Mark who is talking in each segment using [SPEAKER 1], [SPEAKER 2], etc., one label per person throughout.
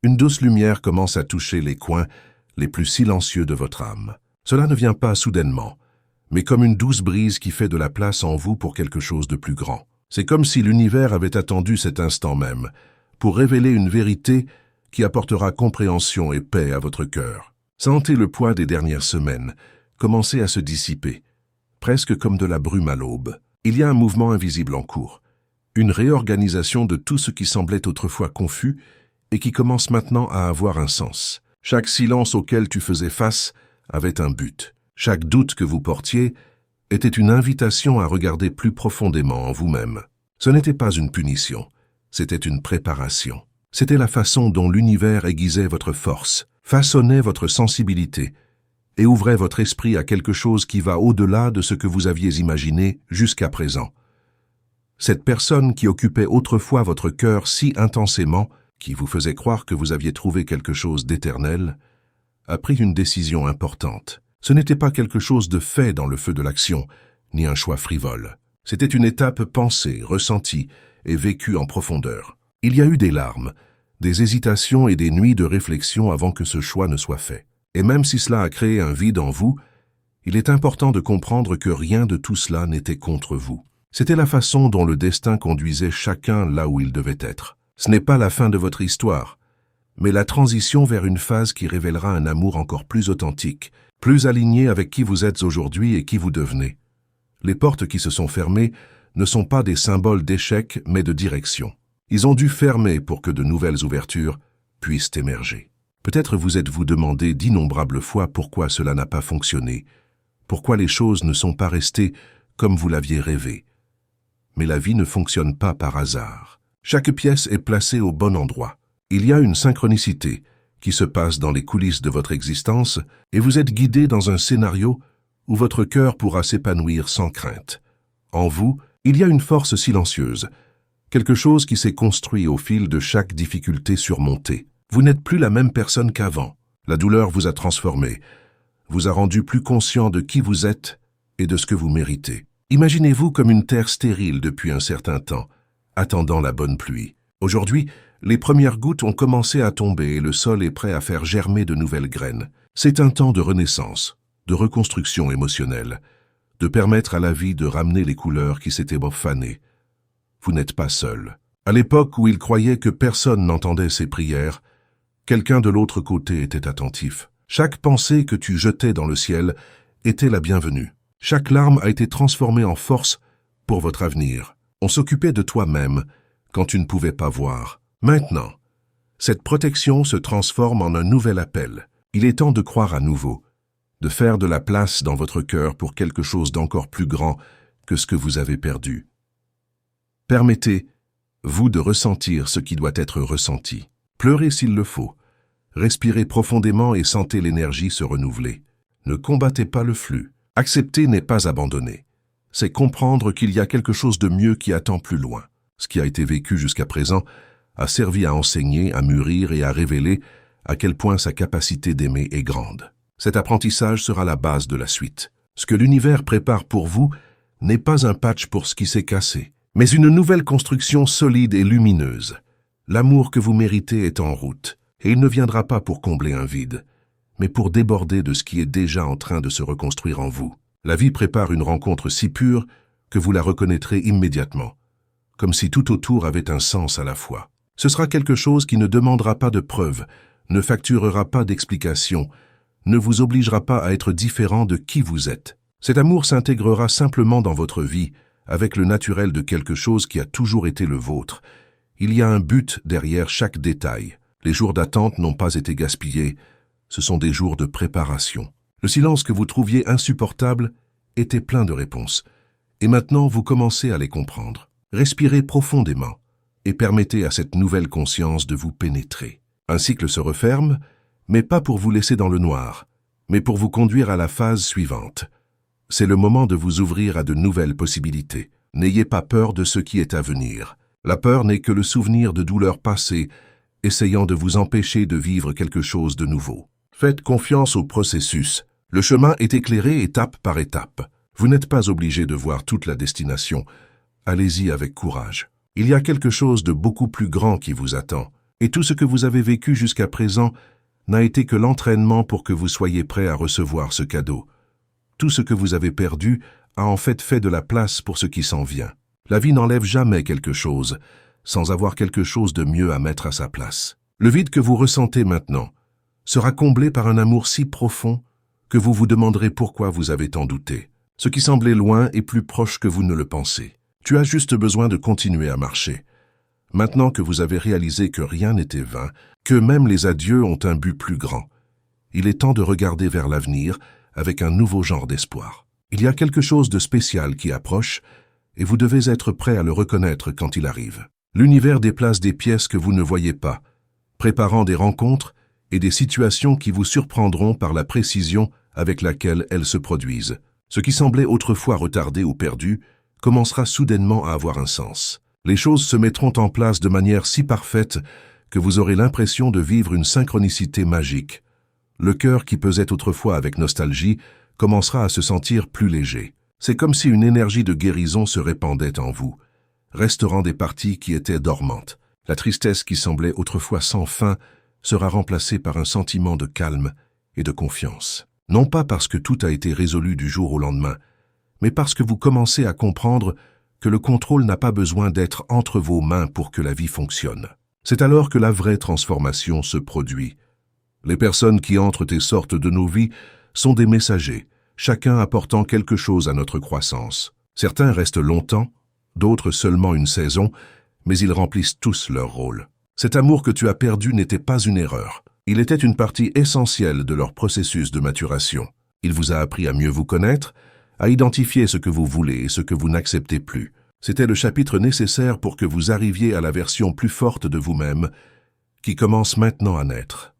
[SPEAKER 1] Une douce lumière commence à toucher les coins les plus silencieux de votre âme. Cela ne vient pas soudainement, mais comme une douce brise qui fait de la place en vous pour quelque chose de plus grand. C'est comme si l'univers avait attendu cet instant même pour révéler une vérité qui apportera compréhension et paix à votre cœur. Sentez le poids des dernières semaines commencer à se dissiper, presque comme de la brume à l'aube. Il y a un mouvement invisible en cours, une réorganisation de tout ce qui semblait autrefois confus et qui commence maintenant à avoir un sens. Chaque silence auquel tu faisais face avait un but. Chaque doute que vous portiez était une invitation à regarder plus profondément en vous-même. Ce n'était pas une punition, c'était une préparation. C'était la façon dont l'univers aiguisait votre force, façonnait votre sensibilité et ouvrait votre esprit à quelque chose qui va au-delà de ce que vous aviez imaginé jusqu'à présent. Cette personne qui occupait autrefois votre cœur si intensément, qui vous faisait croire que vous aviez trouvé quelque chose d'éternel, a pris une décision importante. Ce n'était pas quelque chose de fait dans le feu de l'action, ni un choix frivole. C'était une étape pensée, ressentie et vécue en profondeur. Il y a eu des larmes, des hésitations et des nuits de réflexion avant que ce choix ne soit fait. Et même si cela a créé un vide en vous, il est important de comprendre que rien de tout cela n'était contre vous. C'était la façon dont le destin conduisait chacun là où il devait être. Ce n'est pas la fin de votre histoire, mais la transition vers une phase qui révélera un amour encore plus authentique, plus aligné avec qui vous êtes aujourd'hui et qui vous devenez. Les portes qui se sont fermées ne sont pas des symboles d'échec, mais de direction. Ils ont dû fermer pour que de nouvelles ouvertures puissent émerger. Peut-être vous êtes-vous demandé d'innombrables fois pourquoi cela n'a pas fonctionné, pourquoi les choses ne sont pas restées comme vous l'aviez rêvé. Mais la vie ne fonctionne pas par hasard. Chaque pièce est placée au bon endroit. Il y a une synchronicité qui se passe dans les coulisses de votre existence et vous êtes guidé dans un scénario où votre cœur pourra s'épanouir sans crainte. En vous, il y a une force silencieuse, quelque chose qui s'est construit au fil de chaque difficulté surmontée. Vous n'êtes plus la même personne qu'avant. La douleur vous a transformé, vous a rendu plus conscient de qui vous êtes et de ce que vous méritez. Imaginez-vous comme une terre stérile depuis un certain temps, attendant la bonne pluie. Aujourd'hui, les premières gouttes ont commencé à tomber et le sol est prêt à faire germer de nouvelles graines. C'est un temps de renaissance, de reconstruction émotionnelle, de permettre à la vie de ramener les couleurs qui s'étaient fanées. Vous n'êtes pas seul. À l'époque où il croyait que personne n'entendait ses prières, quelqu'un de l'autre côté était attentif. Chaque pensée que tu jetais dans le ciel était la bienvenue. Chaque larme a été transformée en force pour votre avenir. On s'occupait de toi-même quand tu ne pouvais pas voir. Maintenant, cette protection se transforme en un nouvel appel. Il est temps de croire à nouveau, de faire de la place dans votre cœur pour quelque chose d'encore plus grand que ce que vous avez perdu. Permettez-vous de ressentir ce qui doit être ressenti. Pleurez s'il le faut. Respirez profondément et sentez l'énergie se renouveler. Ne combattez pas le flux. Accepter n'est pas abandonner. C'est comprendre qu'il y a quelque chose de mieux qui attend plus loin. Ce qui a été vécu jusqu'à présent a servi à enseigner, à mûrir et à révéler à quel point sa capacité d'aimer est grande. Cet apprentissage sera la base de la suite. Ce que l'univers prépare pour vous n'est pas un patch pour ce qui s'est cassé, mais une nouvelle construction solide et lumineuse. L'amour que vous méritez est en route, et il ne viendra pas pour combler un vide, mais pour déborder de ce qui est déjà en train de se reconstruire en vous. La vie prépare une rencontre si pure que vous la reconnaîtrez immédiatement, comme si tout autour avait un sens à la fois. Ce sera quelque chose qui ne demandera pas de preuves, ne facturera pas d'explications, ne vous obligera pas à être différent de qui vous êtes. Cet amour s'intégrera simplement dans votre vie, avec le naturel de quelque chose qui a toujours été le vôtre. Il y a un but derrière chaque détail. Les jours d'attente n'ont pas été gaspillés, ce sont des jours de préparation. Le silence que vous trouviez insupportable était plein de réponses. Et maintenant, vous commencez à les comprendre. Respirez profondément et permettez à cette nouvelle conscience de vous pénétrer. Un cycle se referme, mais pas pour vous laisser dans le noir, mais pour vous conduire à la phase suivante. C'est le moment de vous ouvrir à de nouvelles possibilités. N'ayez pas peur de ce qui est à venir. La peur n'est que le souvenir de douleurs passées, essayant de vous empêcher de vivre quelque chose de nouveau. Faites confiance au processus. Le chemin est éclairé étape par étape. Vous n'êtes pas obligé de voir toute la destination. Allez-y avec courage. Il y a quelque chose de beaucoup plus grand qui vous attend. Et tout ce que vous avez vécu jusqu'à présent n'a été que l'entraînement pour que vous soyez prêt à recevoir ce cadeau. Tout ce que vous avez perdu a en fait de la place pour ce qui s'en vient. La vie n'enlève jamais quelque chose, sans avoir quelque chose de mieux à mettre à sa place. Le vide que vous ressentez maintenant sera comblé par un amour si profond que vous vous demanderez pourquoi vous avez tant douté. Ce qui semblait loin est plus proche que vous ne le pensez. Tu as juste besoin de continuer à marcher. Maintenant que vous avez réalisé que rien n'était vain, que même les adieux ont un but plus grand, il est temps de regarder vers l'avenir avec un nouveau genre d'espoir. Il y a quelque chose de spécial qui approche et vous devez être prêt à le reconnaître quand il arrive. L'univers déplace des pièces que vous ne voyez pas, préparant des rencontres et des situations qui vous surprendront par la précision avec laquelle elles se produisent. Ce qui semblait autrefois retardé ou perdu commencera soudainement à avoir un sens. Les choses se mettront en place de manière si parfaite que vous aurez l'impression de vivre une synchronicité magique. Le cœur qui pesait autrefois avec nostalgie commencera à se sentir plus léger. C'est comme si une énergie de guérison se répandait en vous, restaurant des parties qui étaient dormantes. La tristesse qui semblait autrefois sans fin sera remplacée par un sentiment de calme et de confiance. Non pas parce que tout a été résolu du jour au lendemain, mais parce que vous commencez à comprendre que le contrôle n'a pas besoin d'être entre vos mains pour que la vie fonctionne. C'est alors que la vraie transformation se produit. Les personnes qui entrent et sortent de nos vies sont des messagers, chacun apportant quelque chose à notre croissance. Certains restent longtemps, d'autres seulement une saison, mais ils remplissent tous leur rôle. Cet amour que tu as perdu n'était pas une erreur. Il était une partie essentielle de leur processus de maturation. Il vous a appris à mieux vous connaître, à identifier ce que vous voulez et ce que vous n'acceptez plus. C'était le chapitre nécessaire pour que vous arriviez à la version plus forte de vous-même, qui commence maintenant à naître.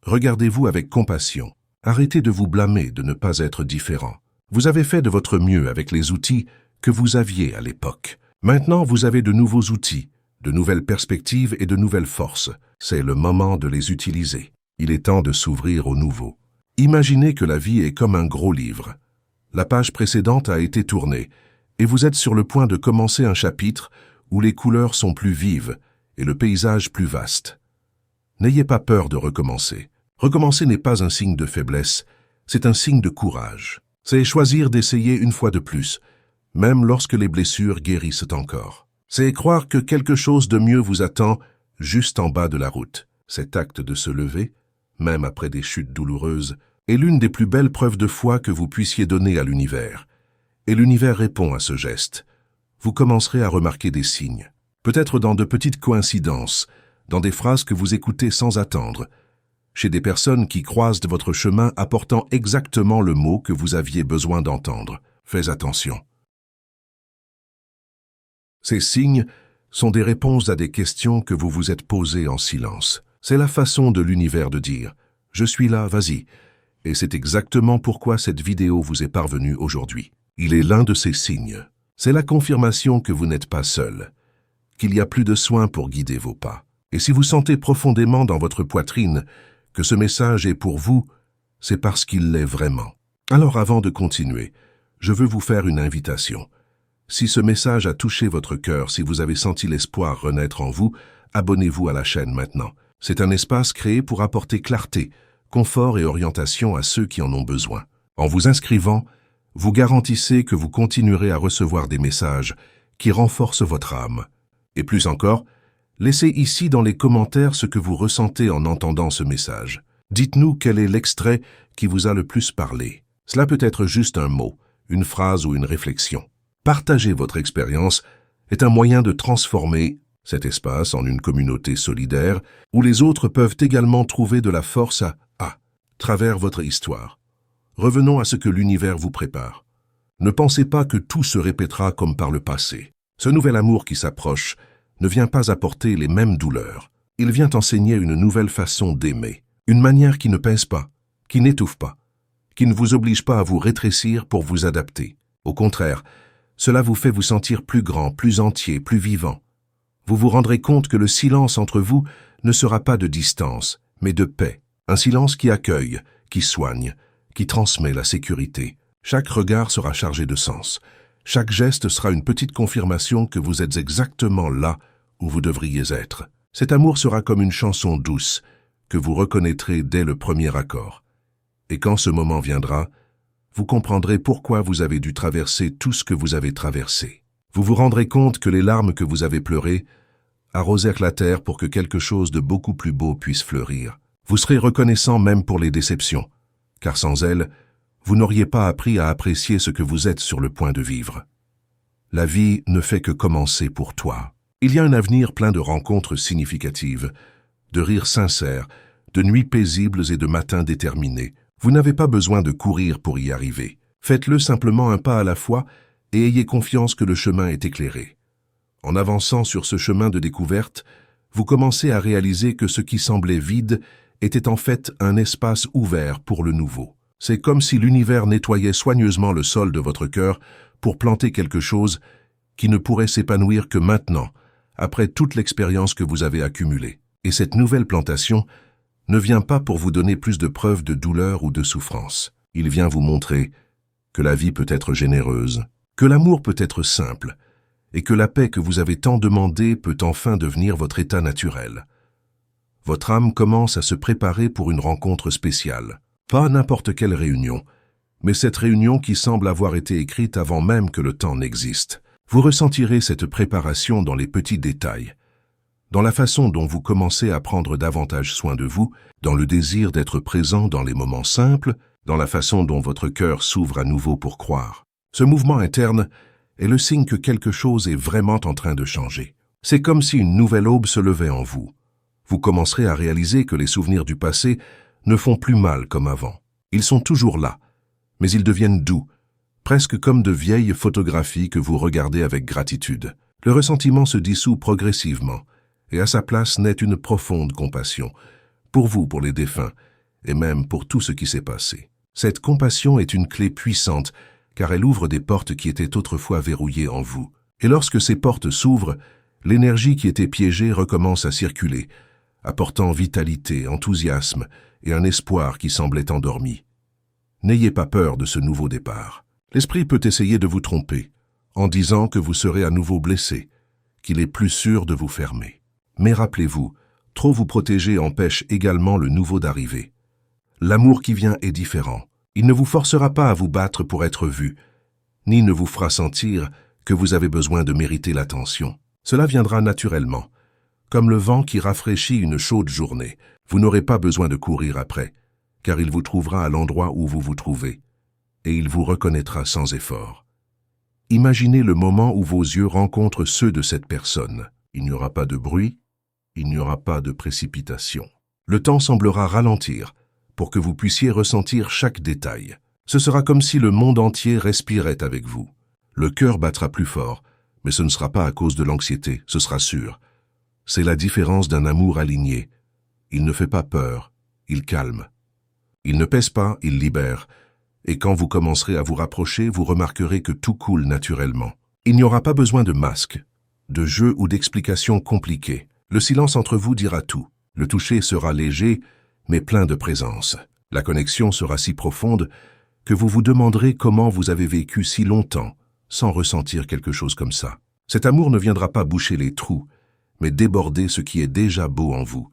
[SPEAKER 1] Regardez-vous avec compassion. Arrêtez de vous blâmer de ne pas être différent. Vous avez fait de votre mieux avec les outils que vous aviez à l'époque. Maintenant, vous avez de nouveaux outils, de nouvelles perspectives et de nouvelles forces. C'est le moment de les utiliser. Il est temps de s'ouvrir au nouveau. Imaginez que la vie est comme un gros livre. La page précédente a été tournée, et vous êtes sur le point de commencer un chapitre où les couleurs sont plus vives et le paysage plus vaste. N'ayez pas peur de recommencer. Recommencer n'est pas un signe de faiblesse, c'est un signe de courage. C'est choisir d'essayer une fois de plus, même lorsque les blessures guérissent encore. C'est croire que quelque chose de mieux vous attend juste en bas de la route. Cet acte de se lever, même après des chutes douloureuses, est l'une des plus belles preuves de foi que vous puissiez donner à l'univers. Et l'univers répond à ce geste. Vous commencerez à remarquer des signes, peut-être dans de petites coïncidences, dans des phrases que vous écoutez sans attendre, chez des personnes qui croisent votre chemin apportant exactement le mot que vous aviez besoin d'entendre. Faites attention. Ces signes sont des réponses à des questions que vous vous êtes posées en silence. C'est la façon de l'univers de dire « Je suis là, vas-y ». Et c'est exactement pourquoi cette vidéo vous est parvenue aujourd'hui. Il est l'un de ces signes. C'est la confirmation que vous n'êtes pas seul, qu'il y a plus de soins pour guider vos pas. Et si vous sentez profondément dans votre poitrine que ce message est pour vous, c'est parce qu'il l'est vraiment. Alors avant de continuer, je veux vous faire une invitation. Si ce message a touché votre cœur, si vous avez senti l'espoir renaître en vous, abonnez-vous à la chaîne maintenant. C'est un espace créé pour apporter clarté, confort et orientation à ceux qui en ont besoin. En vous inscrivant, vous garantissez que vous continuerez à recevoir des messages qui renforcent votre âme. Et plus encore, laissez ici dans les commentaires ce que vous ressentez en entendant ce message. Dites-nous quel est l'extrait qui vous a le plus parlé. Cela peut être juste un mot, une phrase ou une réflexion. Partager votre expérience est un moyen de transformer cet espace en une communauté solidaire où les autres peuvent également trouver de la force à travers votre histoire. Revenons à ce que l'univers vous prépare. Ne pensez pas que tout se répétera comme par le passé. Ce nouvel amour qui s'approche ne vient pas apporter les mêmes douleurs. Il vient enseigner une nouvelle façon d'aimer, une manière qui ne pèse pas, qui n'étouffe pas, qui ne vous oblige pas à vous rétrécir pour vous adapter. Au contraire, cela vous fait vous sentir plus grand, plus entier, plus vivant. Vous vous rendrez compte que le silence entre vous ne sera pas de distance, mais de paix. Un silence qui accueille, qui soigne, qui transmet la sécurité. Chaque regard sera chargé de sens. Chaque geste sera une petite confirmation que vous êtes exactement là où vous devriez être. Cet amour sera comme une chanson douce que vous reconnaîtrez dès le premier accord. Et quand ce moment viendra, vous comprendrez pourquoi vous avez dû traverser tout ce que vous avez traversé. Vous vous rendrez compte que les larmes que vous avez pleurées arrosèrent la terre pour que quelque chose de beaucoup plus beau puisse fleurir. Vous serez reconnaissant même pour les déceptions, car sans elles, vous n'auriez pas appris à apprécier ce que vous êtes sur le point de vivre. La vie ne fait que commencer pour toi. Il y a un avenir plein de rencontres significatives, de rires sincères, de nuits paisibles et de matins déterminés. Vous n'avez pas besoin de courir pour y arriver. Faites-le simplement un pas à la fois et ayez confiance que le chemin est éclairé. En avançant sur ce chemin de découverte, vous commencez à réaliser que ce qui semblait vide était en fait un espace ouvert pour le nouveau. C'est comme si l'univers nettoyait soigneusement le sol de votre cœur pour planter quelque chose qui ne pourrait s'épanouir que maintenant, après toute l'expérience que vous avez accumulée. Et cette nouvelle plantation ne vient pas pour vous donner plus de preuves de douleur ou de souffrance. Il vient vous montrer que la vie peut être généreuse, que l'amour peut être simple, et que la paix que vous avez tant demandée peut enfin devenir votre état naturel. Votre âme commence à se préparer pour une rencontre spéciale. Pas n'importe quelle réunion, mais cette réunion qui semble avoir été écrite avant même que le temps n'existe. Vous ressentirez cette préparation dans les petits détails, dans la façon dont vous commencez à prendre davantage soin de vous, dans le désir d'être présent dans les moments simples, dans la façon dont votre cœur s'ouvre à nouveau pour croire. Ce mouvement interne est le signe que quelque chose est vraiment en train de changer. C'est comme si une nouvelle aube se levait en vous. Vous commencerez à réaliser que les souvenirs du passé ne font plus mal comme avant. Ils sont toujours là, mais ils deviennent doux, presque comme de vieilles photographies que vous regardez avec gratitude. Le ressentiment se dissout progressivement, et à sa place naît une profonde compassion, pour vous, pour les défunts, et même pour tout ce qui s'est passé. Cette compassion est une clé puissante, car elle ouvre des portes qui étaient autrefois verrouillées en vous. Et lorsque ces portes s'ouvrent, l'énergie qui était piégée recommence à circuler, apportant vitalité, enthousiasme et un espoir qui semblait endormi. N'ayez pas peur de ce nouveau départ. L'esprit peut essayer de vous tromper, en disant que vous serez à nouveau blessé, qu'il est plus sûr de vous fermer. Mais rappelez-vous, trop vous protéger empêche également le nouveau d'arriver. L'amour qui vient est différent. Il ne vous forcera pas à vous battre pour être vu, ni ne vous fera sentir que vous avez besoin de mériter l'attention. Cela viendra naturellement, comme le vent qui rafraîchit une chaude journée. Vous n'aurez pas besoin de courir après, car il vous trouvera à l'endroit où vous vous trouvez, et il vous reconnaîtra sans effort. Imaginez le moment où vos yeux rencontrent ceux de cette personne. Il n'y aura pas de bruit, il n'y aura pas de précipitation. Le temps semblera ralentir pour que vous puissiez ressentir chaque détail. Ce sera comme si le monde entier respirait avec vous. Le cœur battra plus fort, mais ce ne sera pas à cause de l'anxiété, ce sera sûr. C'est la différence d'un amour aligné. Il ne fait pas peur, il calme. Il ne pèse pas, il libère. Et quand vous commencerez à vous rapprocher, vous remarquerez que tout coule naturellement. Il n'y aura pas besoin de masques, de jeux ou d'explications compliquées. Le silence entre vous dira tout. Le toucher sera léger, mais plein de présence. La connexion sera si profonde que vous vous demanderez comment vous avez vécu si longtemps sans ressentir quelque chose comme ça. Cet amour ne viendra pas boucher les trous, mais déborder ce qui est déjà beau en vous.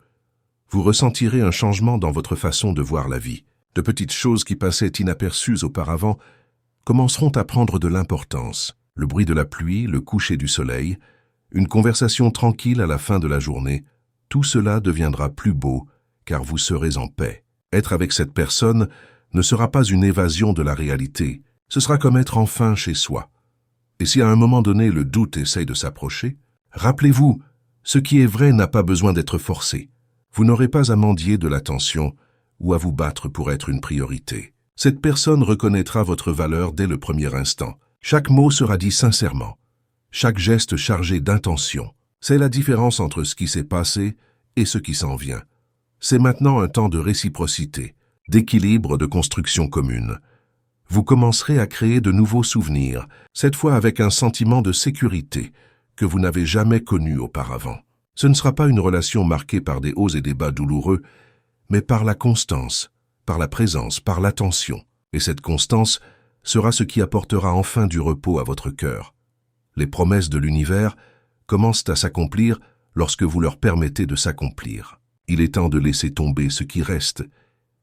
[SPEAKER 1] Vous ressentirez un changement dans votre façon de voir la vie. De petites choses qui passaient inaperçues auparavant commenceront à prendre de l'importance. Le bruit de la pluie, le coucher du soleil, une conversation tranquille à la fin de la journée, tout cela deviendra plus beau, car vous serez en paix. Être avec cette personne ne sera pas une évasion de la réalité, ce sera comme être enfin chez soi. Et si à un moment donné le doute essaye de s'approcher, rappelez-vous, ce qui est vrai n'a pas besoin d'être forcé. Vous n'aurez pas à mendier de l'attention ou à vous battre pour être une priorité. Cette personne reconnaîtra votre valeur dès le premier instant. Chaque mot sera dit sincèrement, chaque geste chargé d'intention. C'est la différence entre ce qui s'est passé et ce qui s'en vient. C'est maintenant un temps de réciprocité, d'équilibre, de construction commune. Vous commencerez à créer de nouveaux souvenirs, cette fois avec un sentiment de sécurité que vous n'avez jamais connu auparavant. Ce ne sera pas une relation marquée par des hauts et des bas douloureux, mais par la constance, par la présence, par l'attention. Et cette constance sera ce qui apportera enfin du repos à votre cœur. Les promesses de l'univers commencent à s'accomplir lorsque vous leur permettez de s'accomplir. Il est temps de laisser tomber ce qui reste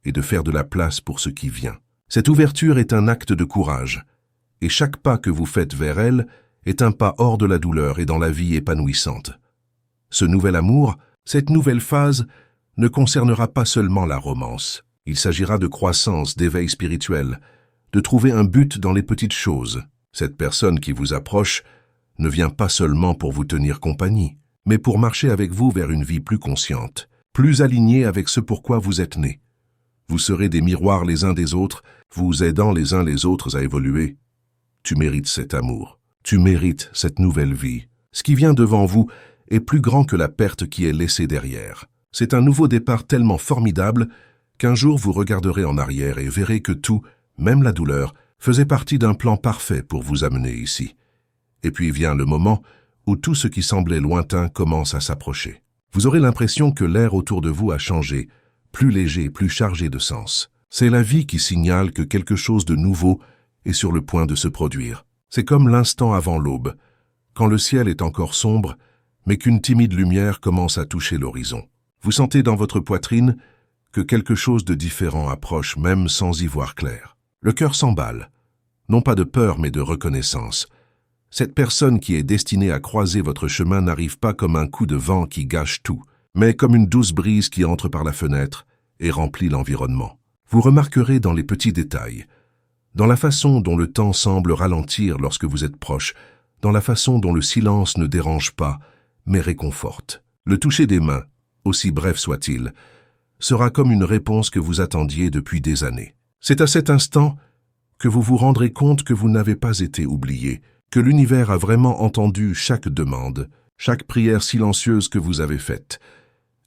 [SPEAKER 1] et de faire de la place pour ce qui vient. Cette ouverture est un acte de courage, et chaque pas que vous faites vers elle est un pas hors de la douleur et dans la vie épanouissante. Ce nouvel amour, cette nouvelle phase, ne concernera pas seulement la romance. Il s'agira de croissance, d'éveil spirituel, de trouver un but dans les petites choses. Cette personne qui vous approche ne vient pas seulement pour vous tenir compagnie, mais pour marcher avec vous vers une vie plus consciente, plus alignée avec ce pourquoi vous êtes nés. Vous serez des miroirs les uns des autres, vous aidant les uns les autres à évoluer. Tu mérites cet amour. Tu mérites cette nouvelle vie. Ce qui vient devant vous est plus grand que la perte qui est laissée derrière. C'est un nouveau départ tellement formidable qu'un jour vous regarderez en arrière et verrez que tout, même la douleur, faisait partie d'un plan parfait pour vous amener ici. Et puis vient le moment où tout ce qui semblait lointain commence à s'approcher. Vous aurez l'impression que l'air autour de vous a changé, plus léger, plus chargé de sens. C'est la vie qui signale que quelque chose de nouveau est sur le point de se produire. C'est comme l'instant avant l'aube, quand le ciel est encore sombre, mais qu'une timide lumière commence à toucher l'horizon. Vous sentez dans votre poitrine que quelque chose de différent approche même sans y voir clair. Le cœur s'emballe, non pas de peur mais de reconnaissance. Cette personne qui est destinée à croiser votre chemin n'arrive pas comme un coup de vent qui gâche tout, mais comme une douce brise qui entre par la fenêtre et remplit l'environnement. Vous remarquerez dans les petits détails, dans la façon dont le temps semble ralentir lorsque vous êtes proche, dans la façon dont le silence ne dérange pas, mais réconforte. Le toucher des mains, aussi bref soit-il, sera comme une réponse que vous attendiez depuis des années. C'est à cet instant que vous vous rendrez compte que vous n'avez pas été oublié, que l'univers a vraiment entendu chaque demande, chaque prière silencieuse que vous avez faite.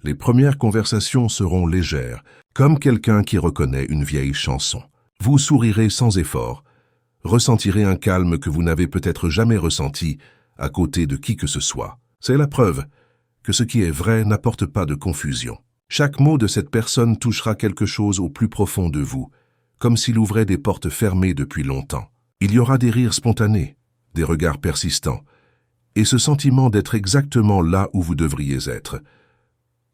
[SPEAKER 1] Les premières conversations seront légères, comme quelqu'un qui reconnaît une vieille chanson. Vous sourirez sans effort, ressentirez un calme que vous n'avez peut-être jamais ressenti à côté de qui que ce soit. C'est la preuve que ce qui est vrai n'apporte pas de confusion. Chaque mot de cette personne touchera quelque chose au plus profond de vous, comme s'il ouvrait des portes fermées depuis longtemps. Il y aura des rires spontanés, des regards persistants, et ce sentiment d'être exactement là où vous devriez être.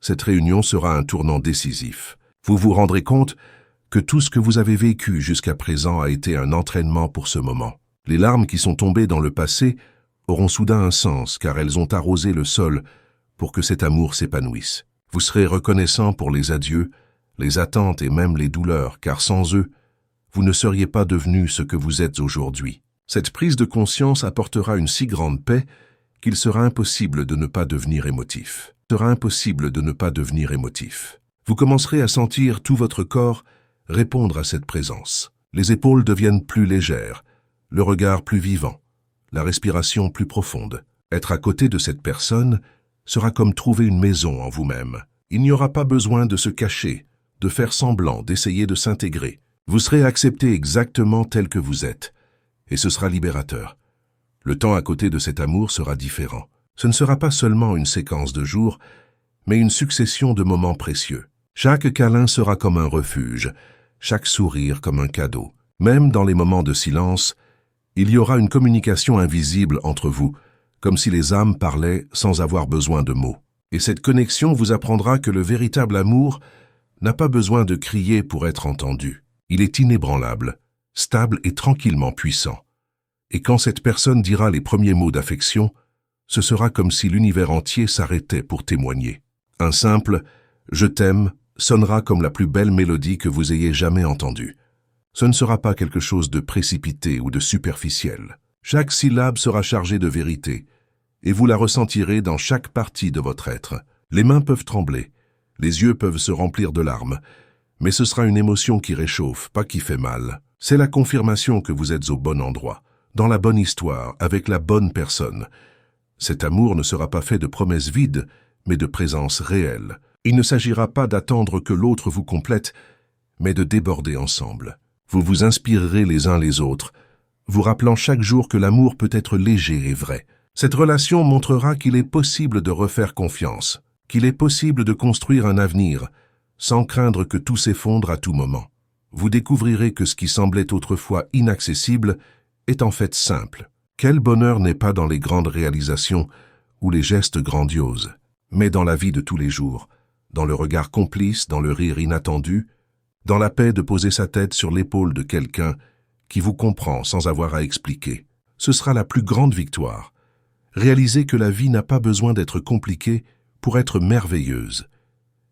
[SPEAKER 1] Cette réunion sera un tournant décisif. Vous vous rendrez compte que tout ce que vous avez vécu jusqu'à présent a été un entraînement pour ce moment. Les larmes qui sont tombées dans le passé auront soudain un sens, car elles ont arrosé le sol pour que cet amour s'épanouisse. Vous serez reconnaissant pour les adieux, les attentes et même les douleurs, car sans eux, vous ne seriez pas devenu ce que vous êtes aujourd'hui. Cette prise de conscience apportera une si grande paix qu'il sera impossible de ne pas devenir émotif. Vous commencerez à sentir tout votre corps répondre à cette présence. Les épaules deviennent plus légères, le regard plus vivant, la respiration plus profonde. Être à côté de cette personne sera comme trouver une maison en vous-même. Il n'y aura pas besoin de se cacher, de faire semblant, d'essayer de s'intégrer. Vous serez accepté exactement tel que vous êtes, et ce sera libérateur. Le temps à côté de cet amour sera différent. Ce ne sera pas seulement une séquence de jours, mais une succession de moments précieux. Chaque câlin sera comme un refuge, chaque sourire comme un cadeau. Même dans les moments de silence, il y aura une communication invisible entre vous, comme si les âmes parlaient sans avoir besoin de mots. Et cette connexion vous apprendra que le véritable amour n'a pas besoin de crier pour être entendu. Il est inébranlable, stable et tranquillement puissant. Et quand cette personne dira les premiers mots d'affection, ce sera comme si l'univers entier s'arrêtait pour témoigner. Un simple « je t'aime » sonnera comme la plus belle mélodie que vous ayez jamais entendue. Ce ne sera pas quelque chose de précipité ou de superficiel. Chaque syllabe sera chargée de vérité, et vous la ressentirez dans chaque partie de votre être. Les mains peuvent trembler, les yeux peuvent se remplir de larmes, mais ce sera une émotion qui réchauffe, pas qui fait mal. C'est la confirmation que vous êtes au bon endroit, dans la bonne histoire, avec la bonne personne. Cet amour ne sera pas fait de promesses vides, mais de présence réelle. Il ne s'agira pas d'attendre que l'autre vous complète, mais de déborder ensemble. Vous vous inspirerez les uns les autres, vous rappelant chaque jour que l'amour peut être léger et vrai. Cette relation montrera qu'il est possible de refaire confiance, qu'il est possible de construire un avenir, sans craindre que tout s'effondre à tout moment. Vous découvrirez que ce qui semblait autrefois inaccessible est en fait simple. Quel bonheur n'est pas dans les grandes réalisations ou les gestes grandioses. mais dans la vie de tous les jours, dans le regard complice, dans le rire inattendu, dans la paix de poser sa tête sur l'épaule de quelqu'un qui vous comprend sans avoir à expliquer. Ce sera la plus grande victoire. Réalisez que la vie n'a pas besoin d'être compliquée pour être merveilleuse.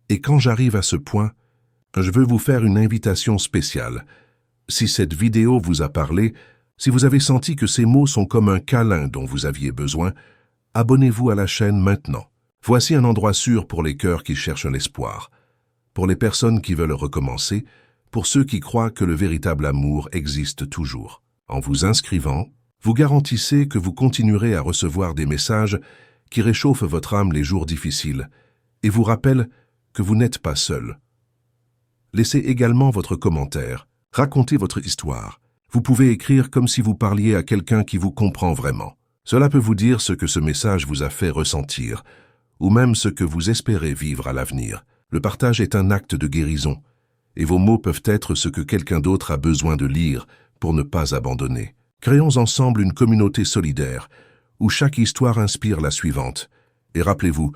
[SPEAKER 1] Et quand j'arrive à ce point, je veux vous faire une invitation spéciale. Si cette vidéo vous a parlé, si vous avez senti que ces mots sont comme un câlin dont vous aviez besoin, abonnez-vous à la chaîne maintenant. Voici un endroit sûr pour les cœurs qui cherchent l'espoir, pour les personnes qui veulent recommencer, pour ceux qui croient que le véritable amour existe toujours. En vous inscrivant, vous garantissez que vous continuerez à recevoir des messages qui réchauffent votre âme les jours difficiles et vous rappellent que vous n'êtes pas seul. Laissez également votre commentaire, racontez votre histoire. Vous pouvez écrire comme si vous parliez à quelqu'un qui vous comprend vraiment. Cela peut vous dire ce que ce message vous a fait ressentir, ou même ce que vous espérez vivre à l'avenir. Le partage est un acte de guérison, et vos mots peuvent être ce que quelqu'un d'autre a besoin de lire pour ne pas abandonner. Créons ensemble une communauté solidaire, où chaque histoire inspire la suivante. Et rappelez-vous,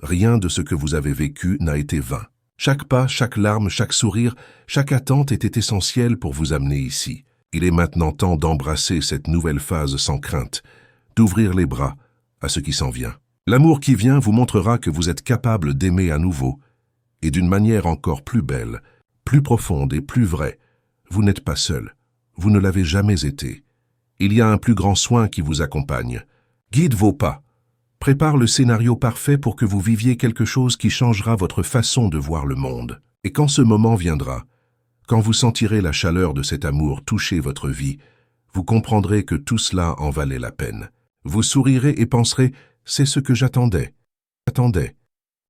[SPEAKER 1] rien de ce que vous avez vécu n'a été vain. Chaque pas, chaque larme, chaque sourire, chaque attente était essentielle pour vous amener ici. Il est maintenant temps d'embrasser cette nouvelle phase sans crainte, d'ouvrir les bras à ce qui s'en vient. L'amour qui vient vous montrera que vous êtes capable d'aimer à nouveau, et d'une manière encore plus belle, plus profonde et plus vraie. Vous n'êtes pas seul, vous ne l'avez jamais été. Il y a un plus grand soin qui vous accompagne. Guide vos pas, prépare le scénario parfait pour que vous viviez quelque chose qui changera votre façon de voir le monde. Et quand ce moment viendra, quand vous sentirez la chaleur de cet amour toucher votre vie, vous comprendrez que tout cela en valait la peine. Vous sourirez et penserez « c'est ce que j'attendais ».